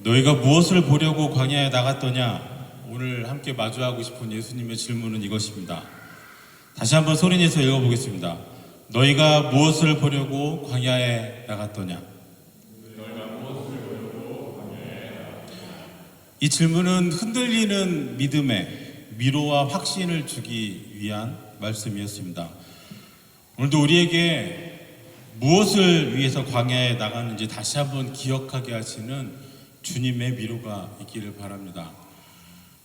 너희가 무엇을 보려고 광야에 나갔더냐? 오늘 함께 마주하고 싶은 예수님의 질문은 이것입니다. 다시 한번 소리내서 읽어보겠습니다. 너희가 무엇을 보려고 광야에 나갔더냐? 이 질문은 흔들리는 믿음에 위로와 확신을 주기 위한 말씀이었습니다. 오늘도 우리에게 무엇을 위해서 광야에 나갔는지 다시 한번 기억하게 하시는 주님의 위로가 있기를 바랍니다.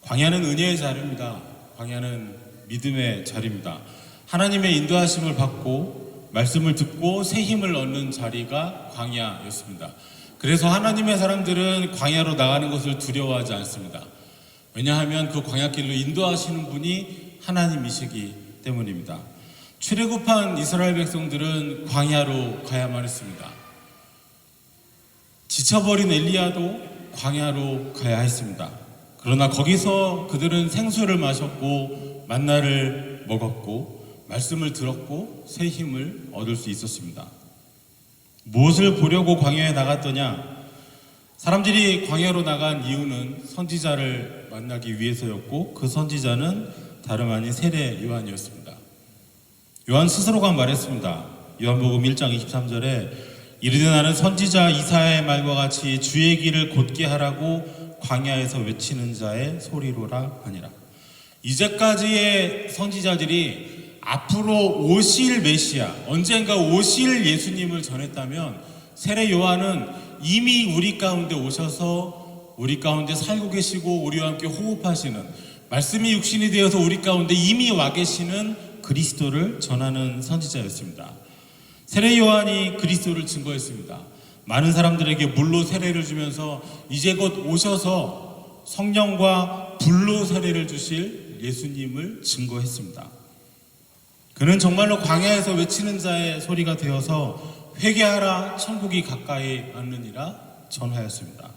광야는 은혜의 자리입니다. 광야는 믿음의 자리입니다. 하나님의 인도하심을 받고 말씀을 듣고 새 힘을 얻는 자리가 광야였습니다. 그래서 하나님의 사람들은 광야로 나가는 것을 두려워하지 않습니다. 왜냐하면 그 광야길로 인도하시는 분이 하나님이시기 때문입니다. 출애굽한 이스라엘 백성들은 광야로 가야만 했습니다. 지쳐버린 엘리야도 광야로 가야 했습니다. 그러나 거기서 그들은 생수를 마셨고 만나를 먹었고 말씀을 들었고 새 힘을 얻을 수 있었습니다. 무엇을 보려고 광야에 나갔더냐? 사람들이 광야로 나간 이유는 선지자를 만나기 위해서였고 그 선지자는 다름 아닌 세례 요한이었습니다. 요한 스스로가 말했습니다. 요한복음 1장 23절에 이르되 나는 선지자 이사야의 말과 같이 주의 길을 곧게 하라고 광야에서 외치는 자의 소리로라 하니라. 이제까지의 선지자들이 앞으로 오실 메시아, 언젠가 오실 예수님을 전했다면 세례 요한은 이미 우리 가운데 오셔서 우리 가운데 살고 계시고 우리와 함께 호흡하시는 말씀이 육신이 되어서 우리 가운데 이미 와 계시는 그리스도를 전하는 선지자였습니다. 세례 요한이 그리스도를 증거했습니다. 많은 사람들에게 물로 세례를 주면서 이제 곧 오셔서 성령과 불로 세례를 주실 예수님을 증거했습니다. 그는 정말로 광야에서 외치는 자의 소리가 되어서 회개하라 천국이 가까이 왔느니라 전하였습니다.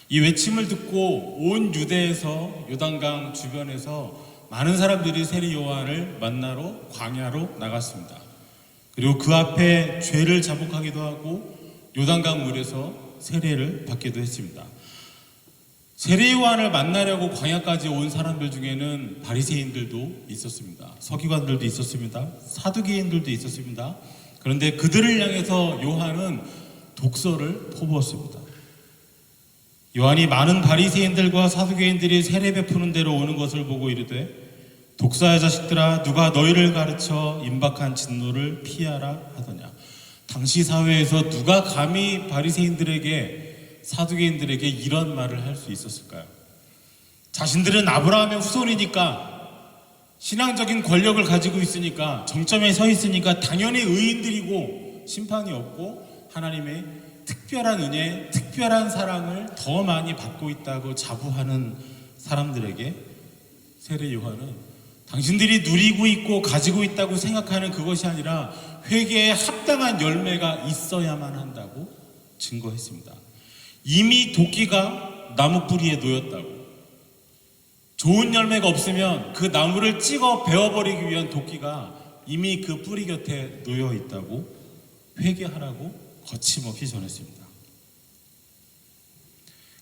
이 외침을 듣고 온 유대에서 요단강 주변에서 많은 사람들이 세례 요한을 만나러 광야로 나갔습니다. 그리고 그 앞에 죄를 자복하기도 하고 요단강 물에서 세례를 받기도 했습니다. 세례 요한을 만나려고 광야까지 온 사람들 중에는 바리새인들도 있었습니다. 서기관들도 있었습니다. 사두개인들도 있었습니다. 그런데 그들을 향해서 요한은 독서를 퍼부었습니다. 요한이 많은 바리새인들과 사두개인들이 세례 베푸는 데로 오는 것을 보고 이르되 독사의 자식들아 누가 너희를 가르쳐 임박한 진노를 피하라 하더냐. 당시 사회에서 누가 감히 바리새인들에게 사두개인들에게 이런 말을 할 수 있었을까요? 자신들은 아브라함의 후손이니까 신앙적인 권력을 가지고 있으니까 정점에 서 있으니까 당연히 의인들이고 심판이 없고 하나님의 특별한 은혜, 특별한 사랑을 더 많이 받고 있다고 자부하는 사람들에게 세례 요한은 당신들이 누리고 있고 가지고 있다고 생각하는 그것이 아니라 회개에 합당한 열매가 있어야만 한다고 증거했습니다. 이미 도끼가 나무 뿌리에 놓였다고. 좋은 열매가 없으면 그 나무를 찍어 베어버리기 위한 도끼가 이미 그 뿌리 곁에 놓여 있다고 회개하라고 거침없이 전했습니다.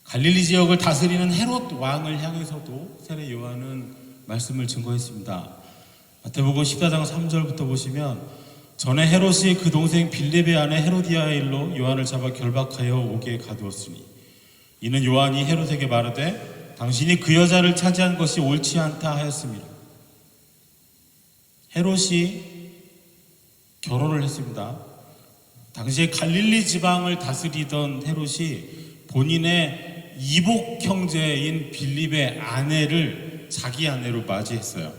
갈릴리 지역을 다스리는 헤롯 왕을 향해서도 세례 요한은 말씀을 증거했습니다. 마태복음 14장 3절부터 보시면 전에 헤롯이 그 동생 빌립의 아내 헤로디아의 일로 요한을 잡아 결박하여 옥에 가두었으니 이는 요한이 헤롯에게 말하되 당신이 그 여자를 차지한 것이 옳지 않다 하였습니다. 헤롯이 결혼을 했습니다. 당시에 갈릴리 지방을 다스리던 헤롯이 본인의 이복 형제인 빌립의 아내를 자기 아내로 맞이했어요.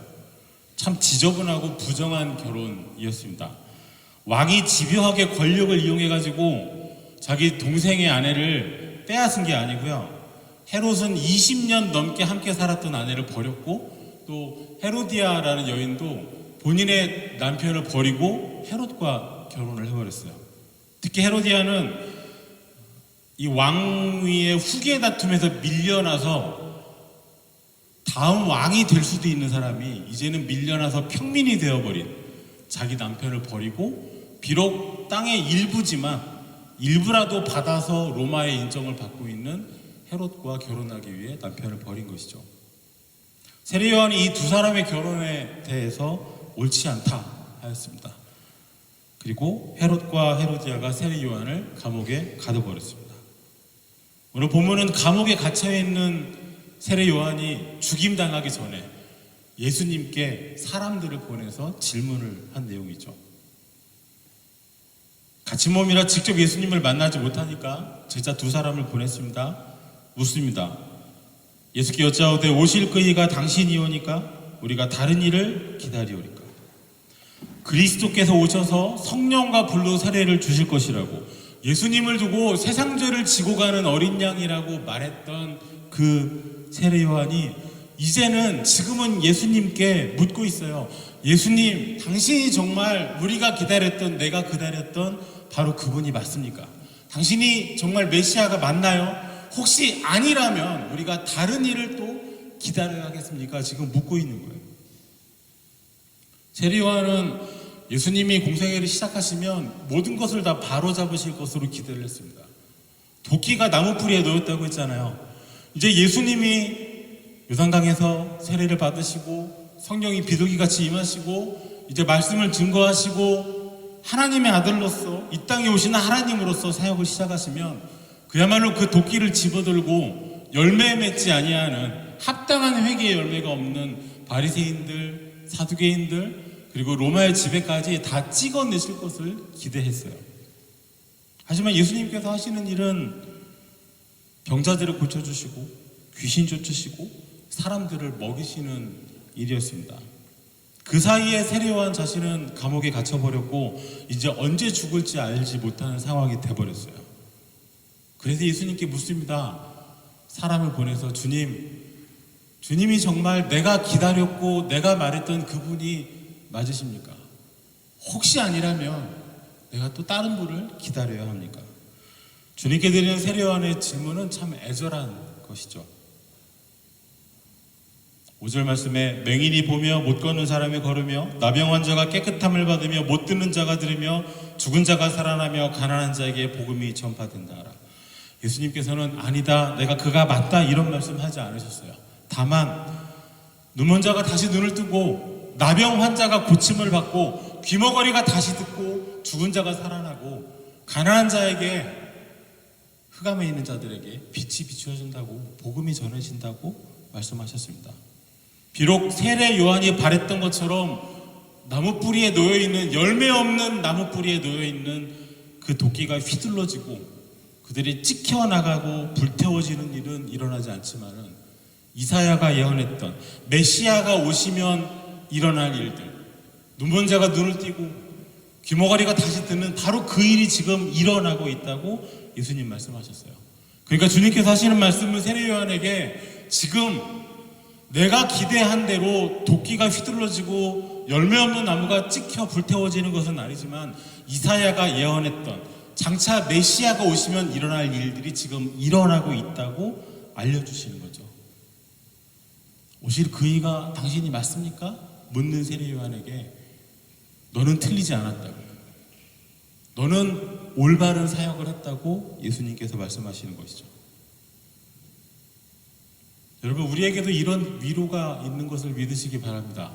참 지저분하고 부정한 결혼이었습니다. 왕이 집요하게 권력을 이용해가지고 자기 동생의 아내를 빼앗은 게 아니고요. 헤롯은 20년 넘게 함께 살았던 아내를 버렸고 또 헤로디아라는 여인도 본인의 남편을 버리고 헤롯과 결혼을 해버렸어요. 특히 헤로디아는 이 왕위의 후계 다툼에서 밀려나서 다음 왕이 될 수도 있는 사람이 이제는 밀려나서 평민이 되어버린 자기 남편을 버리고 비록 땅의 일부지만 일부라도 받아서 로마의 인정을 받고 있는 헤롯과 결혼하기 위해 남편을 버린 것이죠. 세례 요한이 이 두 사람의 결혼에 대해서 옳지 않다 하였습니다. 그리고 헤롯과 헤로디아가 세례 요한을 감옥에 가둬버렸습니다. 오늘 본문은 감옥에 갇혀있는 세례 요한이 죽임당하기 전에 예수님께 사람들을 보내서 질문을 한 내용이죠. 갇힌 몸이라 직접 예수님을 만나지 못하니까 제자 두 사람을 보냈습니다. 묻습니다. 예수께 여짜오되 오실 그이가 당신이오니까 우리가 다른 이를 기다리오리까. 그리스도께서 오셔서 성령과 불로 세례를 주실 것이라고, 예수님을 두고 세상 죄를 지고 가는 어린 양이라고 말했던 그 세례 요한이 이제는 지금은 예수님께 묻고 있어요. 예수님, 당신이 정말 우리가 기다렸던, 내가 기다렸던 바로 그분이 맞습니까? 당신이 정말 메시아가 맞나요? 혹시 아니라면 우리가 다른 일을 또 기다려야겠습니까? 지금 묻고 있는 거예요. 세례 요한은 예수님이 공생애를 시작하시면 모든 것을 다 바로잡으실 것으로 기대를 했습니다. 도끼가 나무뿌리에 놓였다고 했잖아요. 이제 예수님이 요단강에서 세례를 받으시고 성령이 비둘기같이 임하시고 이제 말씀을 증거하시고 하나님의 아들로서 이 땅에 오시는 하나님으로서 사역을 시작하시면 그야말로 그 도끼를 집어들고 열매 맺지 아니하는 합당한 회개의 열매가 없는 바리새인들, 사두개인들, 그리고 로마의 지배까지 다 찍어내실 것을 기대했어요. 하지만 예수님께서 하시는 일은 병자들을 고쳐주시고 귀신 쫓으시고 사람들을 먹이시는 일이었습니다. 그 사이에 세례 요한 자신은 감옥에 갇혀버렸고 이제 언제 죽을지 알지 못하는 상황이 돼버렸어요. 그래서 예수님께 묻습니다. 사람을 보내서 주님이 정말 내가 기다렸고 내가 말했던 그분이 맞으십니까? 혹시 아니라면 내가 또 다른 분을 기다려야 합니까? 주님께 드리는 세례 요한의 질문은 참 애절한 것이죠. 5절 말씀에 맹인이 보며 못 걷는 사람이 걸으며 나병 환자가 깨끗함을 받으며 못 듣는 자가 들으며 죽은 자가 살아나며 가난한 자에게 복음이 전파된다 하라. 예수님께서는 아니다, 내가 그가 맞다 이런 말씀하지 않으셨어요. 다만 눈먼 자가 다시 눈을 뜨고 나병 환자가 고침을 받고 귀머거리가 다시 듣고 죽은 자가 살아나고 가난한 자에게, 흑암에 있는 자들에게 빛이 비추어진다고, 복음이 전해진다고 말씀하셨습니다. 비록 세례 요한이 바랬던 것처럼 나무 뿌리에 놓여있는, 열매 없는 나무 뿌리에 놓여있는 그 도끼가 휘둘러지고 그들이 찍혀나가고 불태워지는 일은 일어나지 않지만은 이사야가 예언했던 메시아가 오시면 일어날 일들, 눈먼 자가 눈을 띄고 귀머거리가 다시 듣는 바로 그 일이 지금 일어나고 있다고 예수님 말씀하셨어요. 그러니까 주님께서 하시는 말씀은 세례 요한에게 지금 내가 기대한 대로 도끼가 휘둘러지고 열매 없는 나무가 찍혀 불태워지는 것은 아니지만 이사야가 예언했던 장차 메시아가 오시면 일어날 일들이 지금 일어나고 있다고 알려주시는 거죠. 오실 그이가 당신이 맞습니까? 묻는 세례 요한에게 너는 틀리지 않았다고, 너는 올바른 사역을 했다고 예수님께서 말씀하시는 것이죠. 여러분, 우리에게도 이런 위로가 있는 것을 믿으시기 바랍니다.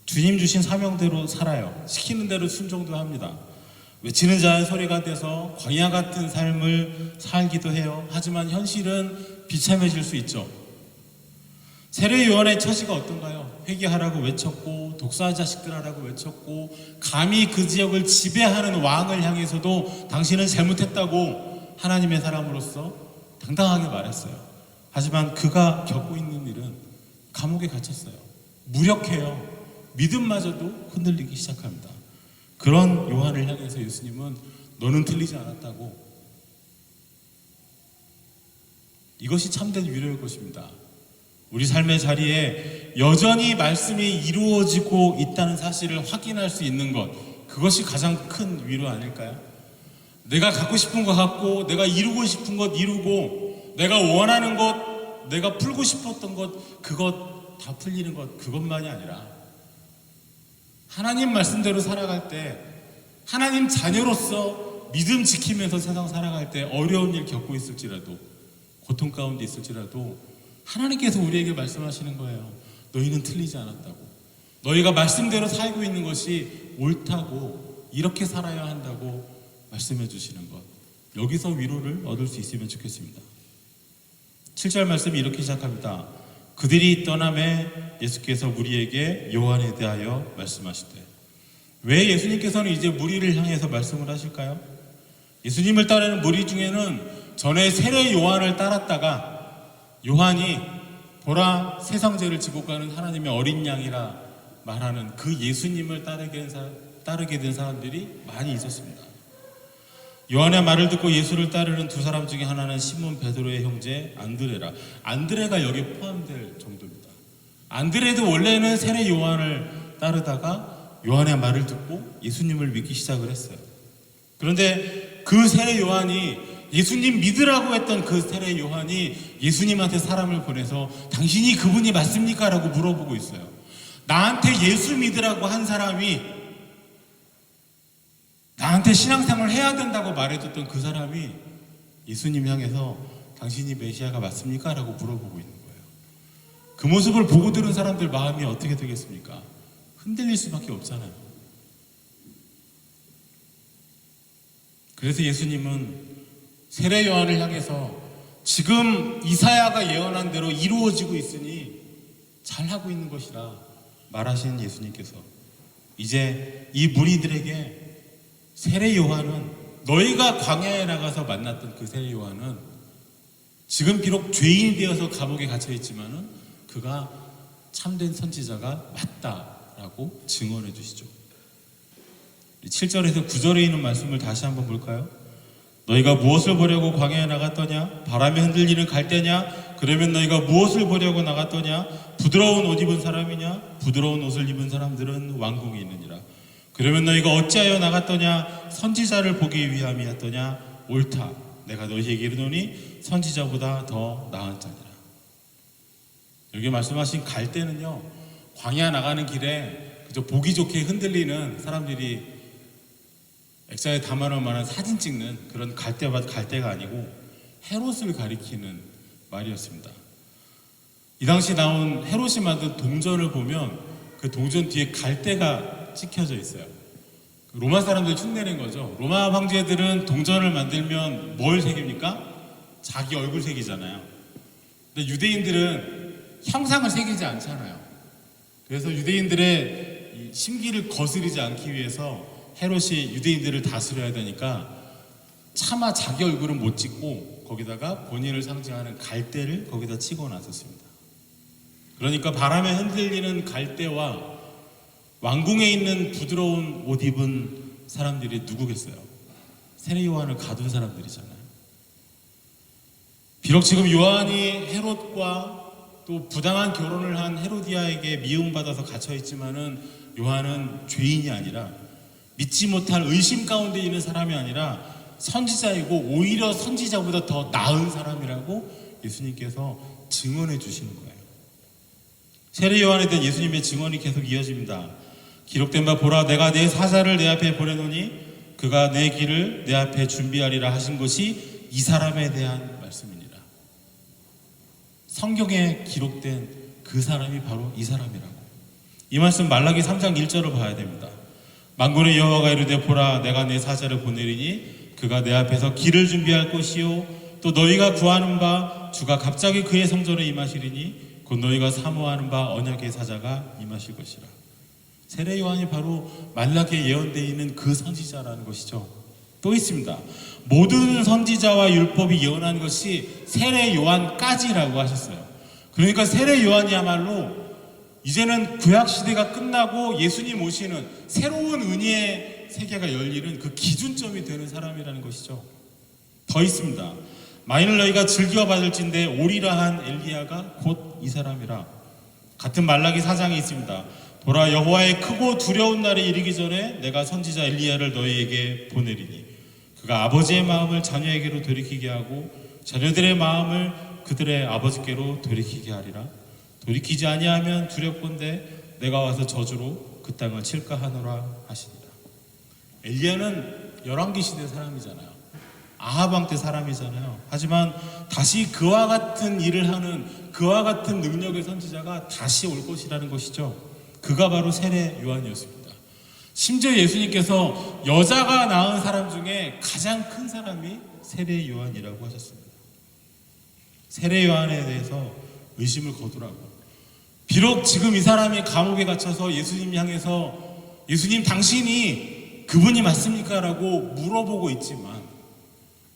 주님 주신 사명대로 살아요. 시키는 대로 순종도 합니다. 외치는 자의 소리가 돼서 광야 같은 삶을 살기도 해요. 하지만 현실은 비참해질 수 있죠. 세례 요한의 처지가 어떤가요? 회개하라고 외쳤고 독사 자식들 하라고 외쳤고 감히 그 지역을 지배하는 왕을 향해서도 당신은 잘못했다고 하나님의 사람으로서 당당하게 말했어요. 하지만 그가 겪고 있는 일은 감옥에 갇혔어요. 무력해요. 믿음마저도 흔들리기 시작합니다. 그런 요한을 향해서 예수님은 너는 틀리지 않았다고, 이것이 참된 위로일 것입니다. 우리 삶의 자리에 여전히 말씀이 이루어지고 있다는 사실을 확인할 수 있는 것, 그것이 가장 큰 위로 아닐까요? 내가 갖고 싶은 거 갖고, 내가 이루고 싶은 것 이루고, 내가 원하는 것, 내가 풀고 싶었던 것, 그것 다 풀리는 것, 그것만이 아니라 하나님 말씀대로 살아갈 때, 하나님 자녀로서 믿음 지키면서 세상 살아갈 때 어려운 일 겪고 있을지라도 고통 가운데 있을지라도 하나님께서 우리에게 말씀하시는 거예요. 너희는 틀리지 않았다고. 너희가 말씀대로 살고 있는 것이 옳다고, 이렇게 살아야 한다고 말씀해 주시는 것. 여기서 위로를 얻을 수 있으면 좋겠습니다. 7절 말씀이 이렇게 시작합니다. 그들이 떠남에 예수께서 무리에게 요한에 대하여 말씀하시되. 왜 예수님께서는 이제 무리를 향해서 말씀을 하실까요? 예수님을 따르는 무리 중에는 전에 세례 요한을 따랐다가 요한이 보라 세상죄를 지고 가는 하나님의 어린 양이라 말하는 그 예수님을 따르게 된 사람들이 많이 있었습니다. 요한의 말을 듣고 예수를 따르는 두 사람 중에 하나는 시몬 베드로의 형제 안드레라. 안드레가 여기에 포함될 정도입니다. 안드레도 원래는 세례 요한을 따르다가 요한의 말을 듣고 예수님을 믿기 시작을 했어요. 그런데 그 세례 요한이, 예수님 믿으라고 했던 그 세례 요한이 예수님한테 사람을 보내서 당신이 그분이 맞습니까? 라고 물어보고 있어요. 나한테 예수 믿으라고 한 사람이, 나한테 신앙생활을 해야 된다고 말해줬던 그 사람이 예수님 향해서 당신이 메시아가 맞습니까? 라고 물어보고 있는 거예요. 그 모습을 보고 들은 사람들 마음이 어떻게 되겠습니까? 흔들릴 수밖에 없잖아요. 그래서 예수님은 세례 요한을 향해서 지금 이사야가 예언한 대로 이루어지고 있으니 잘하고 있는 것이라 말하시는 예수님께서 이제 이 무리들에게 세례 요한은, 너희가 광야에 나가서 만났던 그 세례 요한은 지금 비록 죄인이 되어서 감옥에 갇혀 있지만은 그가 참된 선지자가 맞다라고 증언해 주시죠. 7절에서 9절에 있는 말씀을 다시 한번 볼까요? 너희가 무엇을 보려고 광야에 나갔더냐? 바람에 흔들리는 갈대냐? 그러면 너희가 무엇을 보려고 나갔더냐? 부드러운 옷 입은 사람이냐? 부드러운 옷을 입은 사람들은 왕궁에 있느니라. 그러면 너희가 어찌하여 나갔더냐? 선지자를 보기 위함이었더냐? 옳다. 내가 너희에게 이르노니 선지자보다 더 나은 자니라. 여기 말씀하신 갈대는요, 광야 나가는 길에 그저 보기 좋게 흔들리는 사람들이 액자에 담아놓을 만한 사진 찍는 그런 갈대가 아니고 헤롯을 가리키는 말이었습니다. 이 당시 나온 헤롯이 만든 동전을 보면 그 동전 뒤에 갈대가 찍혀져 있어요. 로마 사람들 흉내낸 거죠. 로마 황제들은 동전을 만들면 뭘 새깁니까? 자기 얼굴 새기잖아요. 근데 유대인들은 형상을 새기지 않잖아요. 그래서 유대인들의 심기를 거스르지 않기 위해서 헤롯이 유대인들을 다스려야 되니까 차마 자기 얼굴은 못 찍고 거기다가 본인을 상징하는 갈대를 거기다 치고 놨었습니다. 그러니까 바람에 흔들리는 갈대와 왕궁에 있는 부드러운 옷 입은 사람들이 누구겠어요? 세례 요한을 가둔 사람들이잖아요. 비록 지금 요한이 헤롯과 또 부당한 결혼을 한 헤로디아에게 미움받아서 갇혀있지만은 요한은 죄인이 아니라, 믿지 못할 의심 가운데 있는 사람이 아니라 선지자이고 오히려 선지자보다 더 나은 사람이라고 예수님께서 증언해 주시는 거예요. 세례 요한에 대한 예수님의 증언이 계속 이어집니다. 기록된 바 보라, 내가 내 사자를 내 앞에 보내노니 그가 내 길을 내 앞에 준비하리라 하신 것이 이 사람에 대한 말씀이니라. 성경에 기록된 그 사람이 바로 이 사람이라고. 이 말씀 말라기 3장 1절을 봐야 됩니다. 만군의 여호와가 이르되 보라, 내가 내 사자를 보내리니 그가 내 앞에서 길을 준비할 것이요 또 너희가 구하는 바 주가 갑자기 그의 성전에 임하시리니 곧 너희가 사모하는 바 언약의 사자가 임하실 것이라. 세례 요한이 바로 말라기에 예언되어 있는 그 선지자라는 것이죠. 또 있습니다. 모든 선지자와 율법이 예언한 것이 세례 요한까지라고 하셨어요. 그러니까 세례 요한이야말로 이제는 구약 시대가 끝나고 예수님 오시는 새로운 은혜의 세계가 열리는 그 기준점이 되는 사람이라는 것이죠. 더 있습니다. 만일 너희가 즐겨 받을진대 오리라 한 엘리야가 곧 이 사람이라. 같은 말라기 4장에 있습니다. 보라, 여호와의 크고 두려운 날이 이르기 전에 내가 선지자 엘리야를 너희에게 보내리니 그가 아버지의 마음을 자녀에게로 돌이키게 하고 자녀들의 마음을 그들의 아버지께로 돌이키게 하리라. 돌이키지 아니하면 두렵건대 내가 와서 저주로 그 땅을 칠까 하노라 하시니라. 엘리야는 열왕기 시대 사람이잖아요. 아합 왕 때 사람이잖아요. 하지만 다시 그와 같은 일을 하는, 그와 같은 능력의 선지자가 다시 올 것이라는 것이죠. 그가 바로 세례 요한이었습니다. 심지어 예수님께서 여자가 낳은 사람 중에 가장 큰 사람이 세례 요한이라고 하셨습니다. 세례 요한에 대해서 의심을 거두라고. 비록 지금 이 사람이 감옥에 갇혀서 예수님 향해서 예수님 당신이 그분이 맞습니까? 라고 물어보고 있지만,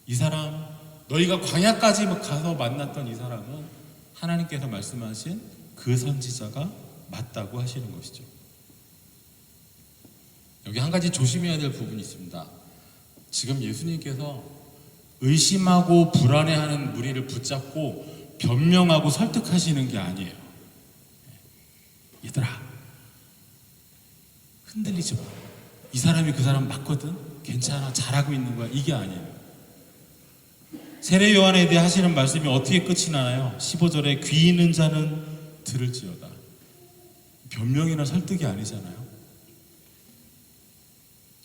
이 사람, 너희가 광야까지 가서 만났던 이 사람은 하나님께서 말씀하신 그 선지자가 맞다고 하시는 것이죠. 여기 한 가지 조심해야 될 부분이 있습니다. 지금 예수님께서 의심하고 불안해하는 무리를 붙잡고 변명하고 설득하시는 게 아니에요. 얘들아, 흔들리지 마. 이 사람이 그 사람 맞거든? 괜찮아, 잘하고 있는 거야. 이게 아니에요. 세례 요한에 대해 하시는 말씀이 어떻게 끝이 나나요? 15절에 귀 있는 자는 들을지어다. 변명이나 설득이 아니잖아요.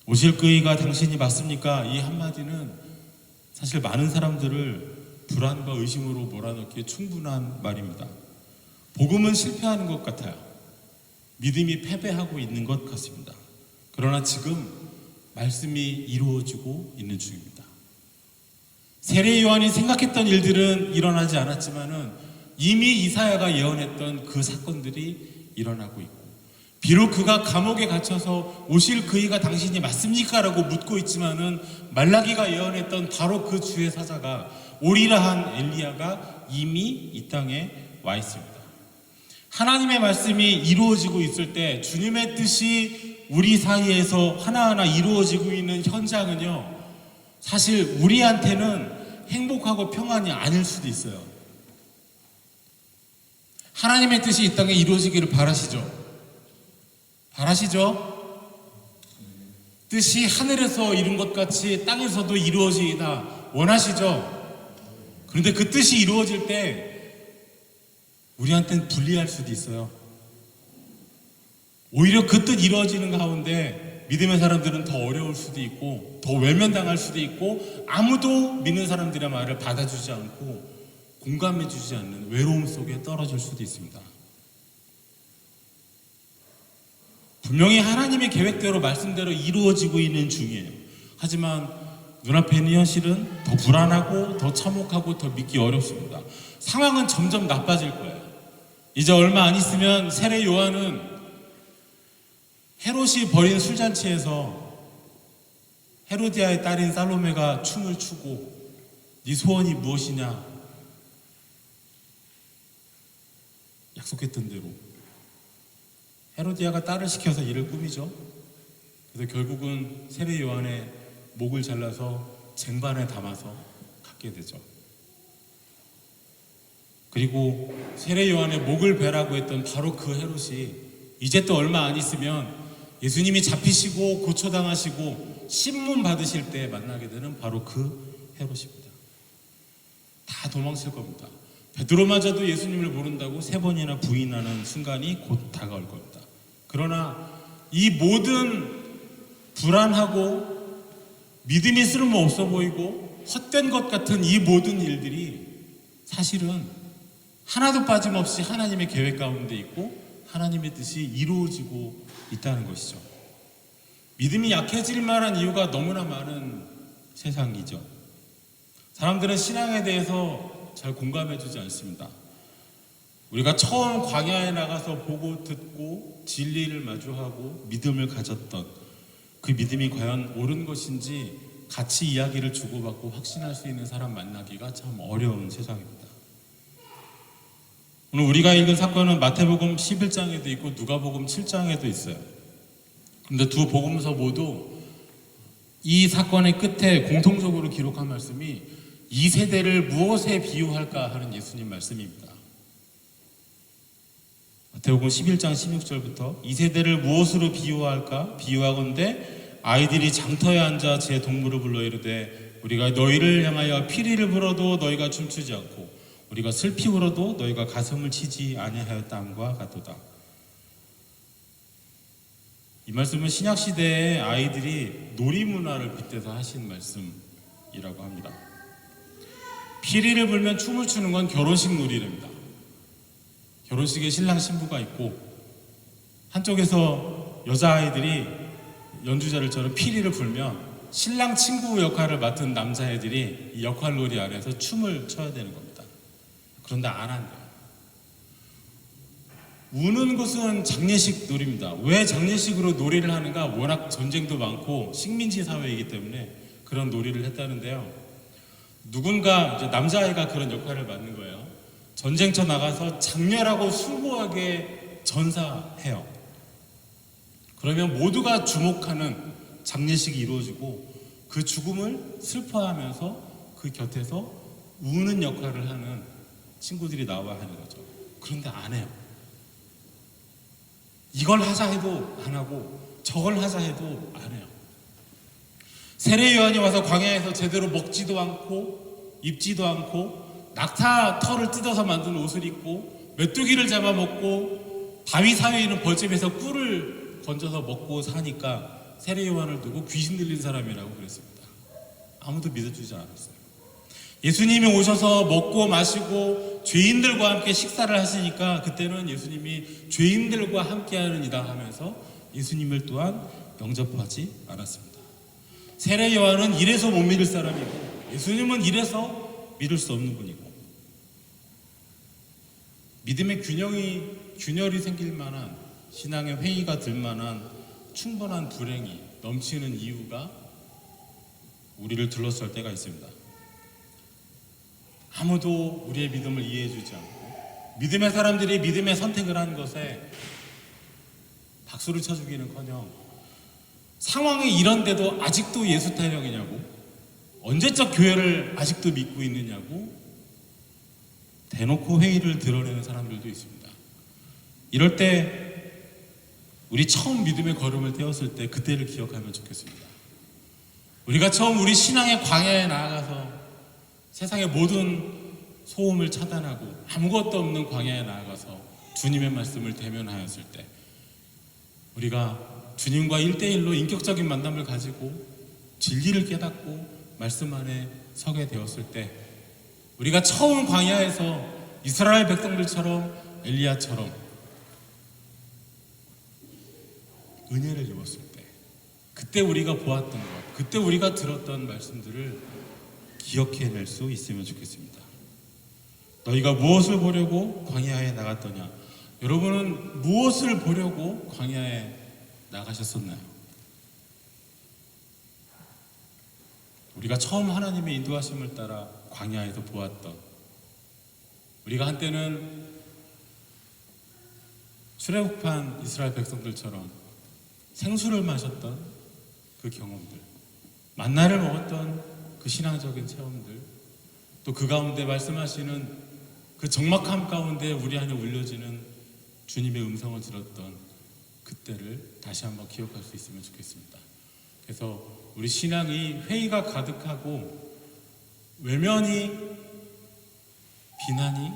오실 그이가 당신이 맞습니까? 이 한마디는 사실 많은 사람들을 불안과 의심으로 몰아넣기에 충분한 말입니다. 복음은 실패하는 것 같아요. 믿음이 패배하고 있는 것 같습니다. 그러나 지금 말씀이 이루어지고 있는 중입니다. 세례 요한이 생각했던 일들은 일어나지 않았지만은 이미 이사야가 예언했던 그 사건들이 일어나고 있고, 비록 그가 감옥에 갇혀서 오실 그이가 당신이 맞습니까? 라고 묻고 있지만은 말라기가 예언했던 바로 그 주의 사자가 오리라 한 엘리야가 이미 이 땅에 와 있습니다. 하나님의 말씀이 이루어지고 있을 때 주님의 뜻이 우리 사이에서 하나하나 이루어지고 있는 현장은요, 사실 우리한테는 행복하고 평안이 아닐 수도 있어요. 하나님의 뜻이 이 땅에 이루어지기를 바라시죠? 바라시죠? 뜻이 하늘에서 이룬 것 같이 땅에서도 이루어지다 원하시죠? 그런데 그 뜻이 이루어질 때 우리한테는 불리할 수도 있어요. 오히려 그 뜻 이루어지는 가운데 믿음의 사람들은 더 어려울 수도 있고, 더 외면당할 수도 있고, 아무도 믿는 사람들의 말을 받아주지 않고 공감해주지 않는 외로움 속에 떨어질 수도 있습니다. 분명히 하나님의 계획대로 말씀대로 이루어지고 있는 중이에요. 하지만 눈앞에 있는 현실은 더 불안하고 더 참혹하고 더 믿기 어렵습니다. 상황은 점점 나빠질 거예요. 이제 얼마 안 있으면 세례 요한은 헤롯이 벌인 술잔치에서 헤로디아의 딸인 살로메가 춤을 추고 네 소원이 무엇이냐 약속했던 대로 헤로디아가 딸을 시켜서 일을 꾸미죠. 그래서 결국은 세례 요한의 목을 잘라서 쟁반에 담아서 갖게 되죠. 그리고 세례 요한의 목을 베라고 했던 바로 그 헤롯이 이제 또 얼마 안 있으면 예수님이 잡히시고 고초당하시고 신문 받으실 때 만나게 되는 바로 그 헤롯입니다. 다 도망칠 겁니다. 베드로마저도 예수님을 모른다고 3번이나 부인하는 순간이 곧 다가올 겁니다. 그러나 이 모든 불안하고 믿음이 쓸모없어 보이고 헛된 것 같은 이 모든 일들이 사실은 하나도 빠짐없이 하나님의 계획 가운데 있고 하나님의 뜻이 이루어지고 있다는 것이죠. 믿음이 약해질 만한 이유가 너무나 많은 세상이죠. 사람들은 신앙에 대해서 잘 공감해주지 않습니다. 우리가 처음 광야에 나가서 보고 듣고 진리를 마주하고 믿음을 가졌던 그 믿음이 과연 옳은 것인지 같이 이야기를 주고받고 확신할 수 있는 사람 만나기가 참 어려운 세상입니다. 오늘 우리가 읽은 사건은 마태복음 11장에도 있고 누가복음 7장에도 있어요. 그런데 두 복음서 모두 이 사건의 끝에 공통적으로 기록한 말씀이 이 세대를 무엇에 비유할까 하는 예수님 말씀입니다. 마태복음 11장 16절부터 이 세대를 무엇으로 비유할까? 비유하건대 아이들이 장터에 앉아 제 동물을 불러 이르되 우리가 너희를 향하여 피리를 불어도 너희가 춤추지 않고 우리가 슬피 울어도 너희가 가슴을 치지 아니하였다함과 같도다. 이 말씀은 신약시대의 아이들이 놀이문화를 빗대서 하신 말씀입니다. 합니다. 피리를 불면 춤을 추는 건 결혼식 놀이랍니다. 결혼식에 신랑 신부가 있고 한쪽에서 여자아이들이 연주자들처럼 피리를 불면 신랑 친구 역할을 맡은 남자애들이 이 역할 놀이 안에서 춤을 춰야 되는 겁니다. 그런데 안 한대요. 우는 것은 장례식 놀이입니다. 왜 장례식으로 놀이를 하는가? 워낙 전쟁도 많고 식민지 사회이기 때문에 그런 놀이를 했다는데요. 누군가 이제 남자아이가 그런 역할을 맡는 거예요. 전쟁터 나가서 장렬하고 숭고하게 전사해요. 그러면 모두가 주목하는 장례식이 이루어지고 그 죽음을 슬퍼하면서 그 곁에서 우는 역할을 하는 친구들이 나와야 하는 거죠. 그런데 안 해요. 이걸 하자 해도 안 하고 저걸 하자 해도 안 해요. 세례 요한이 와서 광야에서 제대로 먹지도 않고 입지도 않고 낙타 털을 뜯어서 만든 옷을 입고 메뚜기를 잡아먹고 바위 사이에 있는 벌집에서 꿀을 건져서 먹고 사니까 세례 요한을 두고 귀신 들린 사람이라고 그랬습니다. 아무도 믿어주지 않았어요. 예수님이 오셔서 먹고 마시고 죄인들과 함께 식사를 하시니까 그때는 예수님이 죄인들과 함께하는 이다 하면서 예수님을 또한 영접하지 않았습니다. 세례 요한은 이래서 못 믿을 사람이고 예수님은 이래서 믿을 수 없는 분이고 믿음의 균열이 생길 만한 신앙의 회의가 들 만한 충분한 불행이 넘치는 이유가 우리를 둘러쌀 때가 있습니다. 아무도 우리의 믿음을 이해해주지 않고 믿음의 사람들이 믿음의 선택을 한 것에 박수를 쳐주기는커녕 상황이 이런데도 아직도 예수 타령이냐고 언제적 교회를 아직도 믿고 있느냐고 대놓고 회의를 드러내는 사람들도 있습니다. 이럴 때 우리 처음 믿음의 걸음을 떼었을 때 그때를 기억하면 좋겠습니다. 우리가 처음 우리 신앙의 광야에 나아가서 세상의 모든 소음을 차단하고 아무것도 없는 광야에 나아가서 주님의 말씀을 대면하였을 때 우리가 주님과 1대1로 인격적인 만남을 가지고 진리를 깨닫고 말씀 안에 서게 되었을 때 우리가 처음 광야에서 이스라엘 백성들처럼 엘리야처럼 은혜를 입었을 때 그때 우리가 보았던 것, 그때 우리가 들었던 말씀들을 기억해낼 수 있으면 좋겠습니다. 너희가 무엇을 보려고 광야에 나갔더냐? 여러분은 무엇을 보려고 광야에 나가셨었나요? 우리가 처음 하나님의 인도하심을 따라 광야에서 보았던 우리가 한때는 출애굽한 이스라엘 백성들처럼 생수를 마셨던 그 경험들, 만나를 먹었던 그 신앙적인 체험들, 또 그 가운데 말씀하시는 그 적막함 가운데 우리 안에 울려지는 주님의 음성을 들었던 그때를 다시 한번 기억할 수 있으면 좋겠습니다. 그래서 우리 신앙이 회의가 가득하고 외면이 비난이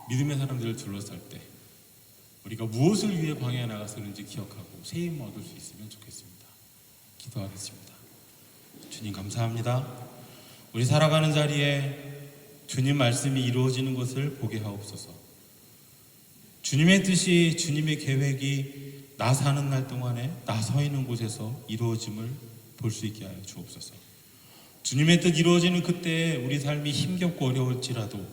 믿음의 사람들을 둘러쌀 때 우리가 무엇을 위해 광야에 나갔었는지 기억하고 새 힘 얻을 수 있으면 좋겠습니다. 기도하겠습니다. 주님 감사합니다. 우리 살아가는 자리에 주님 말씀이 이루어지는 것을 보게 하옵소서. 주님의 뜻이, 주님의 계획이 나 사는 날 동안에 나 서 있는 곳에서 이루어짐을 볼 수 있게 하여 주옵소서. 주님의 뜻 이루어지는 그때에 우리 삶이 힘겹고 어려울지라도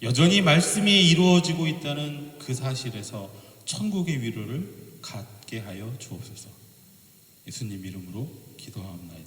여전히 말씀이 이루어지고 있다는 그 사실에서 천국의 위로를 갖게 하여 주옵소서. 예수님 이름으로 기도하옵나이다.